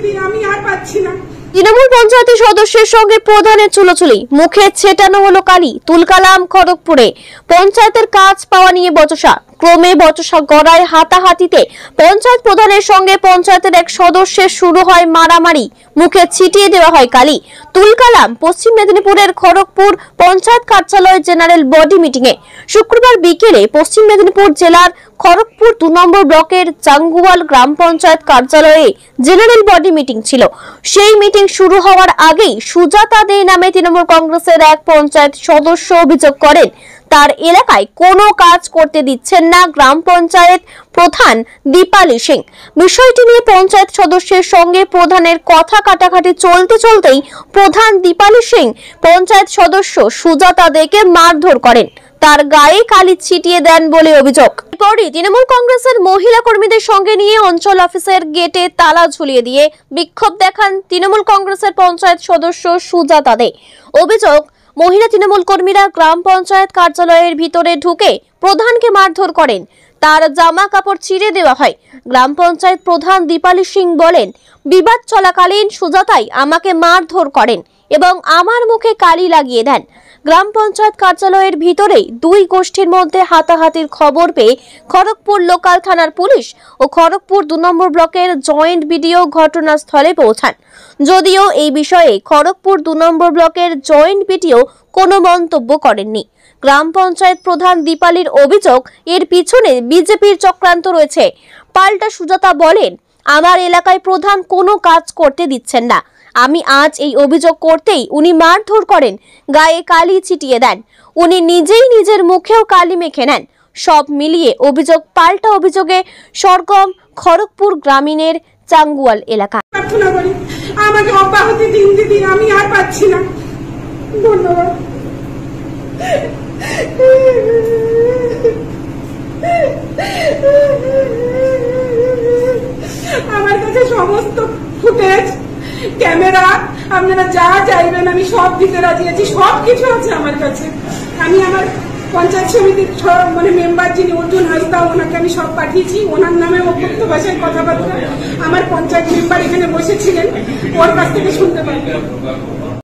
দিদি, আমি আর পাচ্ছি না। তৃণমূল পঞ্চায়েতের সদস্যের সঙ্গে প্রধানের চুলোচুলি, মুখে ছেটানো হলো কালি। তুলকালাম খড়গপুরে পঞ্চায়েতের কাজ পাওয়া নিয়ে বচসা, ক্রমে বচসা গড়ায় হাতাহাতিতে পঞ্চায়েত প্রধানের সঙ্গে পঞ্চায়েতের এক সদস্যের শুরু হয় মারামারি, মুখে ছিটিয়ে দেওয়া হয় কালি। তুলকালাম পশ্চিম মেদিনীপুরের খড়গপুর পঞ্চায়েত কার্যালয় জেনারেল বডি মিটিং এ শুক্রবার বিকেলে পশ্চিম মেদিনীপুর জেলার খড়গপুর 2 নম্বর ব্লকের চাঙ্গুয়াল গ্রাম পঞ্চায়েত কার্যালয়ে জেনারেল বডি মিটিং ছিল। সেই মিটিং শুরু হওয়ার আগেই সুজাতা দে নামে তৃণমূল কংগ্রেসের এক পঞ্চায়েত সদস্য অভিযোগ করেন তার এলাকায় কোনো কাজ করতে দিচ্ছেন না গ্রাম পঞ্চায়েত প্রধান দীপালি সিং। বিষয়টি নিয়ে পঞ্চায়েত সদস্যের সঙ্গে প্রধানের কথা কাটাকাটি চলতেই প্রধান দীপালি সিং পঞ্চায়েত সদস্য সুজাতা দেকে মারধর করেন, তার গায়ে কালি ছিটিয়ে দেন বলে অভিযোগ। এরপরই তৃণমূল কংগ্রেসের মহিলা কর্মীদের সঙ্গে নিয়ে অঞ্চল অফিসের গেটে তালা ঝুলিয়ে দিয়ে বিক্ষোভ দেখান তৃণমূল কংগ্রেসের পঞ্চায়েত সদস্য সুজাতা দে। অভিযোগ, মহিলা তৃণমূল কর্মীরা গ্রাম পঞ্চায়েত কার্যালয়ের ভিতরে ঢুকে প্রধানকে মারধর করেন, তার জামা কাপড় ছিঁড়ে দেওয়া হয়। গ্রাম পঞ্চায়েত প্রধান দীপালি সিং বলেন, বিবাদ চলাকালীন সুজাতাই আমাকে মারধর করেন এবং আমার মুখে কালি লাগিয়ে দেন। গ্রাম পঞ্চায়েত কার্যালয়ের ভিতরেই দুই গোষ্ঠীর মধ্যে হাতাহাতির খবর পেয়ে খড়গপুর লোকাল থানার পুলিশ ও খড়গপুর 2 নম্বর ব্লকের জয়েন্ট বিডিও ঘটনাস্থলে পৌঁছান। যদিও এই বিষয়ে খড়গপুর 2 নম্বর ব্লকের জয়েন্ট বিডিও কোনো মন্তব্য করেননি। গ্রাম পঞ্চায়েত প্রধান দীপালির অভিযোগ, এর পিছনে বিজেপির চক্রান্ত রয়েছে। পাল্টা সুজাতা বলেন, আমার এলাকায় প্রধান কোনো কাজ করতে দিচ্ছেন না। আমি আজ এই অভিযোগ করতেই উনি মারধর করেন, গায়ে কালি ছিটিয়ে দেন, উনি নিজেই নিজের মুখেও কালি মেখে নেন। সব মিলিয়ে অভিযোগ পাল্টা অভিযোগে সরগম খড়গপুর গ্রামীণের চাঙ্গুয়াল এলাকা। আমাকে অব্যাহতি দিন দিদি, আমি আর পাচ্ছি না। ধন্যবাদ। আমার কাছে সমস্ত ফুটেজ, ক্যামেরা, আপনারা যা চাইবেন আমি সব দিতে রাজি আছি, সবকিছু আছে আমার কাছে। আমি আমার পঞ্চায়েত সমিতির মেম্বার যিনি অর্জুন হাসদা, ওনাকে আমি সব পাঠিয়েছি। ওনার নামে অকথ্য ভাষায় কথাবার্তা আমার পঞ্চায়েত মেম্বার এখানে বসেছিলেন, ওর কাছ থেকে শুনতে পারি।